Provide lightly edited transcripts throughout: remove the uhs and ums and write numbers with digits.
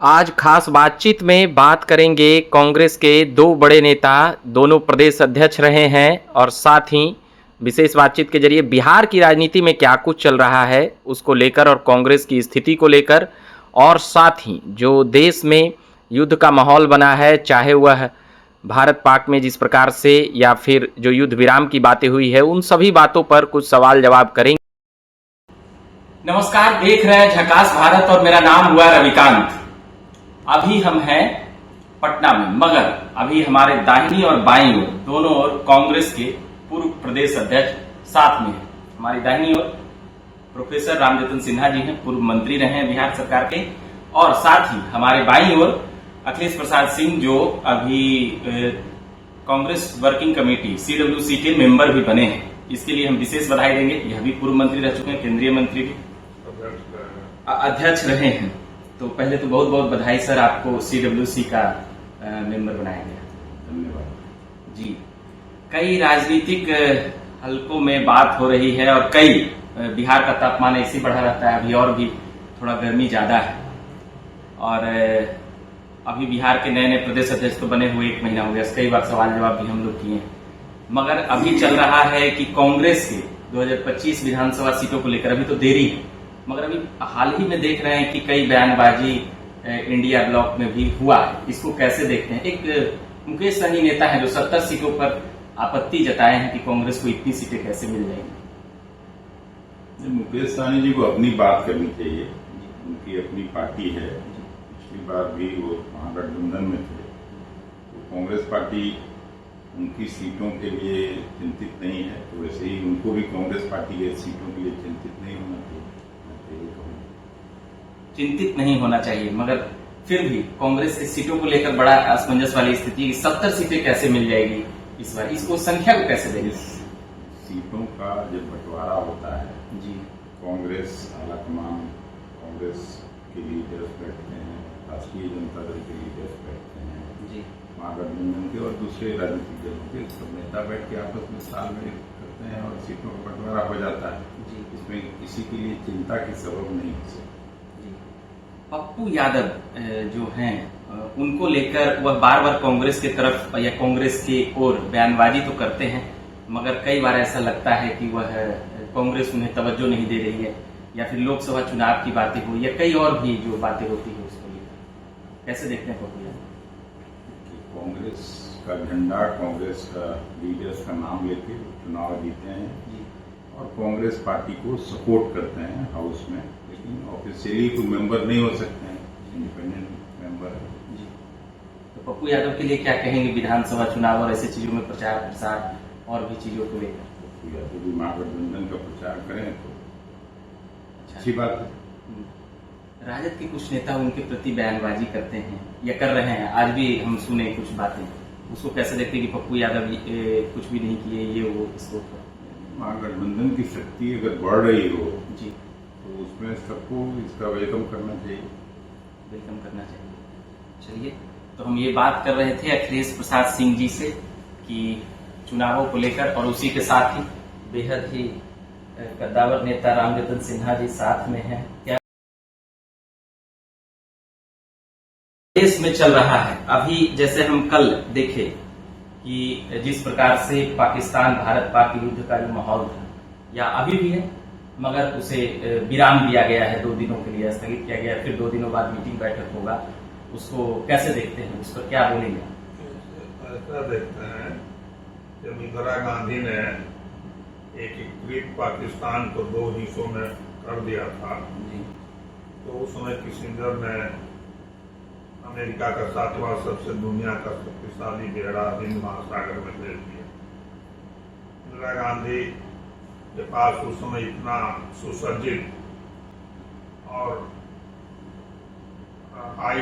आज खास बातचीत में बात करेंगे कांग्रेस के दो बड़े नेता, दोनों प्रदेश अध्यक्ष रहे हैं और साथ ही विशेष बातचीत के जरिए बिहार की राजनीति में क्या कुछ चल रहा है उसको लेकर और कांग्रेस की स्थिति को लेकर, और साथ ही जो देश में युद्ध का माहौल बना है, चाहे वह भारत पाक में जिस प्रकार से या फिर जो युद्ध विराम की बातें हुई है, उन सभी बातों पर कुछ सवाल जवाब करेंगे। नमस्कार, देख रहे हैं झकास भारत और मेरा नाम हुआ रविकांत। अभी हम हैं पटना में, मगर अभी हमारे दाहिनी और बाईं ओर दोनों ओर कांग्रेस के पूर्व प्रदेश अध्यक्ष साथ में हैं। हमारी दाहिनी ओर प्रोफेसर रामजतन सिन्हा जी हैं, पूर्व मंत्री रहे हैं बिहार सरकार के, और साथ ही हमारे बाईं ओर अखिलेश प्रसाद सिंह जो अभी कांग्रेस वर्किंग कमेटी CWC के मेंबर भी बने हैं। इसके लिए हम विशेष बधाई देंगे। यह भी पूर्व मंत्री रह चुके हैं, केंद्रीय मंत्री भी, अध्यक्ष रहे हैं। तो पहले तो बहुत बहुत बधाई सर, आपको CWC का मेंबर बनाया गया। धन्यवाद जी। कई राजनीतिक हलकों में बात हो रही है और कई बिहार का तापमान ऐसे ही बढ़ा रहता है, अभी और भी थोड़ा गर्मी ज्यादा है, और अभी बिहार के नए नए प्रदेश अध्यक्ष तो बने हुए 1 महीना हो गया, कई बार सवाल जवाब भी हम लोग किए हैं। मगर अभी चल रहा है कि कांग्रेस के 2025 विधानसभा सीटों को लेकर अभी तो देरी है, मगर अभी हाल ही में देख रहे हैं कि कई बयानबाजी इंडिया ब्लॉक में भी हुआ है। इसको कैसे देखते हैं? एक मुकेश सहनी नेता है जो 70 सीटों पर आपत्ति जताए हैं कि कांग्रेस को इतनी सीटें कैसे मिल जाएंगी। मुकेश सहनी जी को अपनी बात करनी चाहिए, उनकी अपनी पार्टी है। पिछली बार भी वो महागठबंधन में थे, तो कांग्रेस पार्टी उनकी सीटों के लिए चिंतित नहीं है, तो वैसे ही उनको भी कांग्रेस पार्टी के सीटों के लिए चिंतित नहीं होना चाहिए। चिंतित नहीं होना चाहिए, मगर फिर भी कांग्रेस की सीटों को लेकर बड़ा असमंजस वाली स्थिति, 70 सीटें कैसे मिल जाएगी इस बार, इसको संख्या को कैसे देगी? सीटों का जब बंटवारा होता है जी, कांग्रेस आलाकमान, कांग्रेस के लीडर्स बैठते हैं, राष्ट्रीय जनता दल के लीडर्स बैठते हैं जी, महागठबंधन के और दूसरे राजनीतिक दलों के सब नेता बैठ के आपस में तालमेल करते हैं और सीटों का बंटवारा हो जाता है जी। इसमें किसी के लिए चिंता की सबब नहीं हो सकती। पप्पू यादव जो हैं, उनको लेकर वह बार बार कांग्रेस की तरफ या कांग्रेस की ओर बयानबाजी तो करते हैं, मगर कई बार ऐसा लगता है कि वह कांग्रेस उन्हें तवज्जो नहीं दे रही है, या फिर लोकसभा चुनाव की बातें हो या कई और भी जो बातें होती है उसको लेकर कैसे देखते हैं पप्पू यादव? कांग्रेस का झंडा, कांग्रेस का लीडर्स का नाम लेके चुनाव जीते हैं जी, और कांग्रेस पार्टी को सपोर्ट करते हैं हाउस में, लेकिन ऑफिशियली कोई मेंबर नहीं हो सकते हैं, इंडिपेंडेंट मेंबर है जी। तो पप्पू यादव के लिए क्या कहेंगे विधानसभा चुनाव और ऐसी चीजों में प्रचार प्रसार और भी चीजों को लेकर? पप्पू यादव भी महागठबंधन का प्रचार करें तो अच्छी बात है। राजद के कुछ नेता उनके प्रति बयानबाजी करते हैं या कर रहे हैं, आज भी हम सुने कुछ बातें, उसको कैसे देखते हैं कि पप्पू यादव कुछ भी नहीं किए ये वो? इसको महागठबंधन की शक्ति अगर बढ़ रही हो जी, तो उसमें सबको इसका वेलकम करना चाहिए। वेलकम करना चाहिए। चलिए, तो हम ये बात कर रहे थे अखिलेश प्रसाद सिंह जी से कि चुनावों को लेकर, और उसी के साथ ही बेहद ही कद्दावर नेता रामजतन सिन्हा जी साथ में हैं। क्या देश में चल रहा है अभी, जैसे हम कल देखे कि जिस प्रकार से पाकिस्तान भारत पाक युद्ध का जो माहौल था, या अभी भी है, मगर उसे विराम दिया गया है, 2 दिनों के लिए स्थगित किया गया है, फिर 2 दिनों बाद मीटिंग बैठक होगा। उसको कैसे देखते हैं, उस पर क्या बोलेंगे? ऐसा देखते हैं, जब इंदिरा गांधी ने एकीकृत पाकिस्तान को 2 हिस्सों में कर दिया था जी, तो उस समय किसिंजर ने अमेरिका का 7वां सबसे दुनिया का शक्तिशाली बेड़ा हिंद महासागर में भेज दिया। इंदिरा गांधी के पास उस समय इतना सुसज्जित और हाई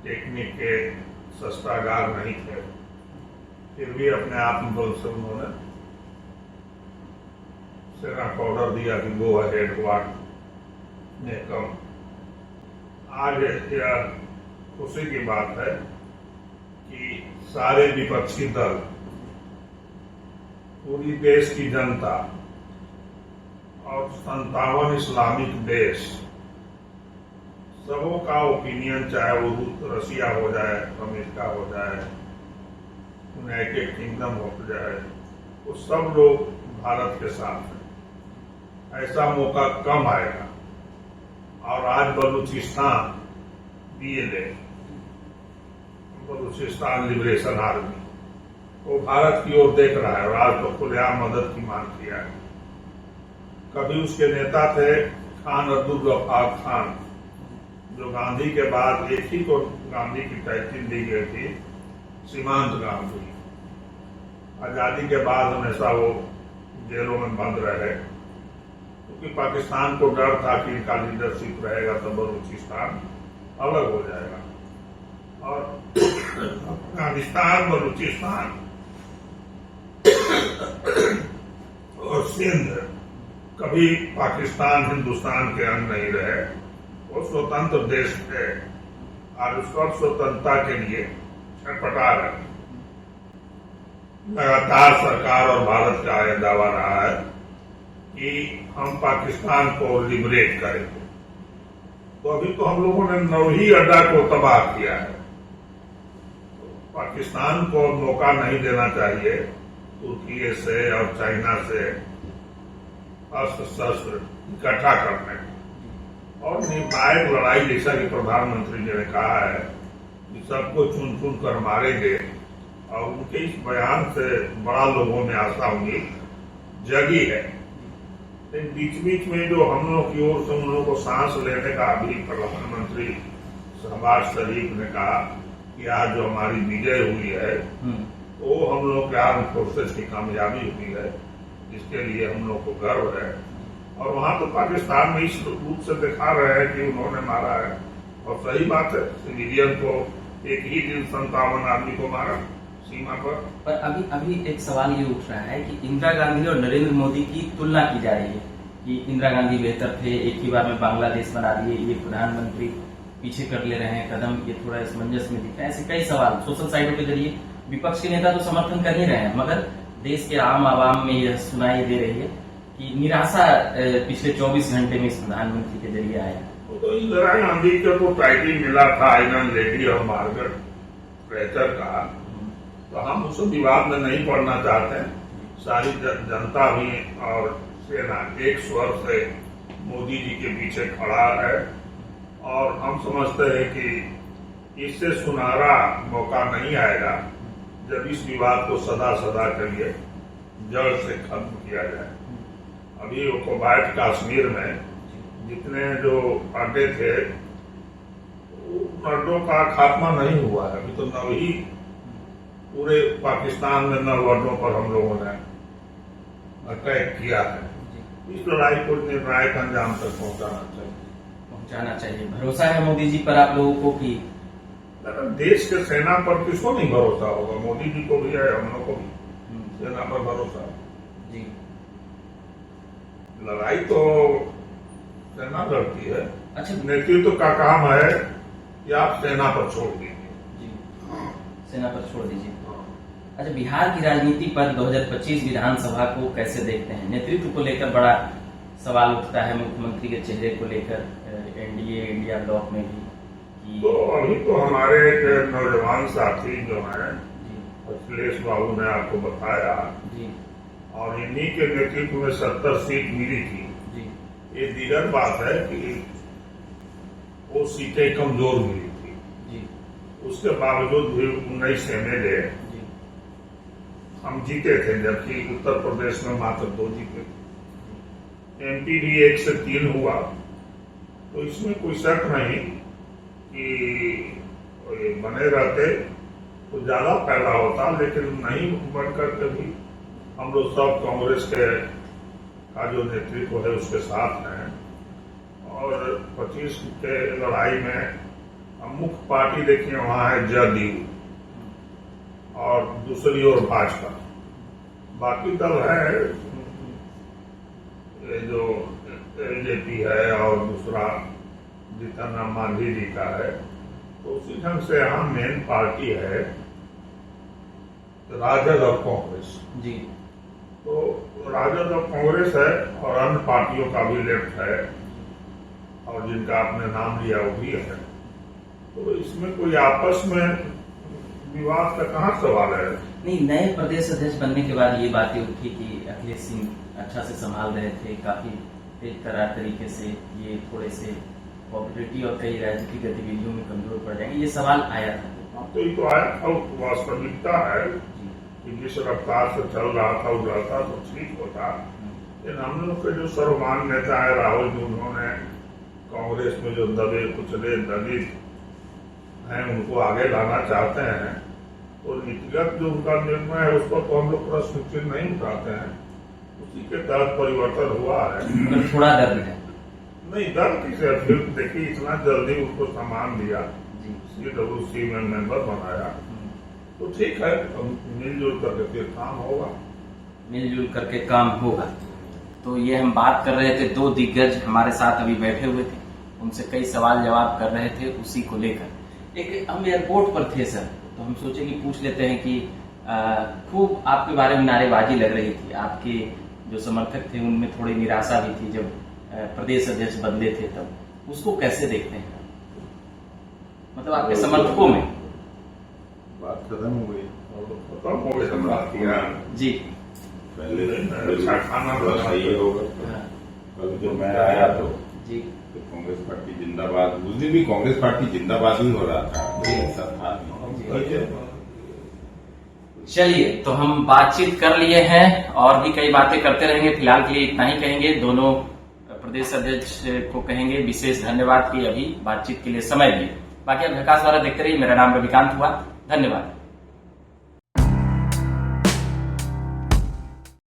टेक्निक के शस्त्रागार नहीं थे, फिर भी अपने आत्मबल से उन्होंने सेना को ऑर्डर दिया कि गो अहेड व्हाट ने कम। आज यह खुशी की बात है कि सारे विपक्षी दल, पूरी देश की जनता और 57 इस्लामिक देश सबों का ओपिनियन, चाहे वो रसिया हो जाए, अमेरिका हो जाए, यूनाइटेड किंगडम हो जाए, वो सब लोग भारत के साथ हैं। ऐसा मौका कम आएगा। और आज Balochistan BLA, Balochistan liberation army, वो भारत की ओर देख रहा है और आज तो खुलेआम मदद की मांग किया है। कभी उसके नेता थे खान अब्दुल गफ्फार खान, जो गांधी के बाद एक ही को गांधी की टाइटल दी गई थी, सीमांत गांधी। आजादी के बाद हमेशा वो जेलों में बंद रहे, क्योंकि पाकिस्तान को डर था कि इनका लीडरशिप रहेगा तो बलूचिस्तान अलग हो जाएगा। और अफगानिस्तान, बलूचिस्तान और सिंध कभी पाकिस्तान हिंदुस्तान के अंग नहीं रहे। वो स्वतंत्र देश थे और उस वक्त स्वतंत्रता के लिए छटपटा रहे। लगातार सरकार और भारत का यह दावा रहा है कि हम पाकिस्तान को लिबरेट करेंगे। तो अभी तो हम लोगों ने नौही अड्डा को तबाह किया है। तो पाकिस्तान को मौका नहीं देना चाहिए तुर्की से और चाइना से अस्त्र शस्त्र इकट्ठा करने और निर्णायक लड़ाई, जैसा कि प्रधानमंत्री जी ने कहा है कि सबको चुन चुन कर मारेंगे। और उनके इस बयान से बड़ा लोगों में आशा उम्मीद जगी है। लेकिन बीच बीच में जो हम लोग की ओर से उन लोगों को सांस लेने का अभी प्रधानमंत्री शहबाज शरीफ ने कहा कि आज जो हमारी विजय हुई है तो हम लोग के आर्म फोर्सेस की कामयाबी हुई है, इसके लिए हम लोग को गर्व है। और वहां तो पाकिस्तान में इस रूप से दिखा रहे हैं कि उन्होंने मारा है, और सही बात है, सिविलियन को एक ही दिन 57 आदमी को मारा सीमा पर। अभी एक सवाल ये उठ रहा है कि इंदिरा गांधी और नरेंद्र मोदी की तुलना की जा रही है कि इंदिरा गांधी बेहतर थे, एक ही बार में बांग्लादेश बना दिए, ये प्रधानमंत्री पीछे कर ले रहे हैं कदम, ये थोड़ा असमंजस में दिख रहा है। ऐसे कई सवाल सोशल साइटों के जरिए विपक्ष के नेता तो समर्थन कर ही रहे हैं, मगर देश के आम आवाम में यह सुनाई दे रही है कि निराशा पिछले 24 घंटे में इस प्रधानमंत्री के जरिए आया। तो इंदिरा गांधी को तो टाइटल मिला था आइलैंड लेडी और मार्गरेट थैचर का, तो हम उस विवाद में नहीं पड़ना चाहते। सारी जनता भी और सेना एक स्वर से मोदी जी के पीछे खड़ा है, और हम समझते हैं कि इससे सुनहरा मौका नहीं आएगा जब इस विवाद को सदा सदा के लिए जड़ से खत्म किया जाए। अभी कुवैत कश्मीर में जितने जो अड्डे थे, अड्डों का खात्मा नहीं हुआ है। अभी तो नव ही पूरे पाकिस्तान में नव अड्डों पर हम लोगों ने अटैक किया है। इस लड़ाई को निर्णायक अंजाम तक पहुंचाना चाहिए। भरोसा है मोदी जी पर आप लोगों को कि देश के सेना पर किसको नहीं भरोसा होगा? मोदी जी को भी है, हम लोग को भी सेना पर भरोसा है जी। लड़ाई तो सेना लड़ती है। अच्छा, नेतृत्व का काम है कि आप सेना पर छोड़ दीजिए जी, सेना पर छोड़ दीजिए। अच्छा, बिहार की राजनीति पर 2025 विधानसभा को कैसे देखते हैं? नेतृत्व को लेकर बड़ा सवाल उठता है, मुख्यमंत्री के चेहरे को लेकर एनडीए इंडिया ब्लॉक में भी। तो अभी तो हमारे एक नौजवान साथी जो है अखिलेश बाबू ने आपको बताया जी, और इन्हीं के नेतृत्व में 70 सीट मिली थी जी। ये दीगर बात है कि वो सीटें कमजोर मिली थी जी। उसके बावजूद भी 19 MLA हम जीते थे, जबकि उत्तर प्रदेश में मात्र 2 जीते थे। MP भी 1 से 3 हुआ। तो इसमें कोई शक नहीं कि बने रहते तो ज्यादा फायदा होता, लेकिन नहीं बनकर के भी हम लोग सब कांग्रेस के का जो नेतृत्व है उसके साथ हैं। और 25 के लड़ाई में हम मुख्य पार्टी देखिए वहां है जदयू और दूसरी ओर भाजपा, बाकी दल है ये जो LJP है और दूसरा जितना नाम मांझी जी का है। तो उसी ढंग से यहाँ मेन पार्टी है राजद और कांग्रेस जी। तो राजद और कांग्रेस है और अन्य पार्टियों का भी लेफ्ट है। और जिनका आपने नाम लिया वो भी है। तो इसमें कोई आपस में विवाद का कहाँ सवाल है? नहीं, नए प्रदेश अध्यक्ष बनने के बाद ये बातें उठी कि अखिलेश सिंह अच्छा से संभाल रहे थे, काफी तेज तर्रार तरीके से, ये थोड़े से पॉपुलरिटी और कई राजनीतिक गतिविधियों में कमजोर पड़ जाएंगे, ये सवाल आया था। तो ये तो आया था, वास्तविकता है कि जिस रफ्तार से चल रहा था उड़ाता तो ठीक होता। लेकिन हम लोग के जो सर्वमान्य नेता है राहुल जी, उन्होंने कांग्रेस में जो दबे कुचले दलित हैं उनको आगे लाना चाहते हैं, तो नीतिगत जो उनका निर्णय है उस पर तो हम लोग प्रश्न चिन्ह नहीं उठाते हैं। उसी के तहत परिवर्तन हुआ है। मगर थोड़ा दर्द है। नहीं, दर्द किसे, फिर देखिए इतना जल्दी उनको सामान दिया, CWC में मेंबर बनाया, तो ठीक है, मिलजुल करके फिर काम होगा। मिलजुल करके काम होगा। तो ये हम बात कर रहे थे, दो दिग्गज हमारे साथ अभी बैठे हुए थे, उनसे कई सवाल जवाब कर रहे थे उसी को लेकर। एक हम एयरपोर्ट पर थे सर, तो हम सोचे कि पूछ लेते हैं कि खूब आपके बारे में नारेबाजी लग रही थी, आपके जो समर्थक थे उनमें थोड़ी निराशा भी थी जब प्रदेश अध्यक्ष बदले थे, तब उसको कैसे देखते हैं? मतलब आपके समर्थकों में बात खत्म हो गई। खत्म हो गई जी। पहले अच्छा खाना थोड़ा सही होगा। कल जब मैं आया तो जी कांग्रेस पार्टी जिंदाबाद, उस दिन भी कांग्रेस पार्टी जिंदाबाद ही हो रहा था, ऐसा था नहीं। चलिए, तो हम बातचीत कर लिए हैं और भी कई बातें करते रहेंगे। फिलहाल के लिए इतना ही कहेंगे। दोनों प्रदेश अध्यक्ष को कहेंगे विशेष धन्यवाद कि अभी बातचीत के लिए समय दिए। बाकी आप झकास द्वारा देखते रहिए। मेरा नाम रविकांत हुआ। धन्यवाद।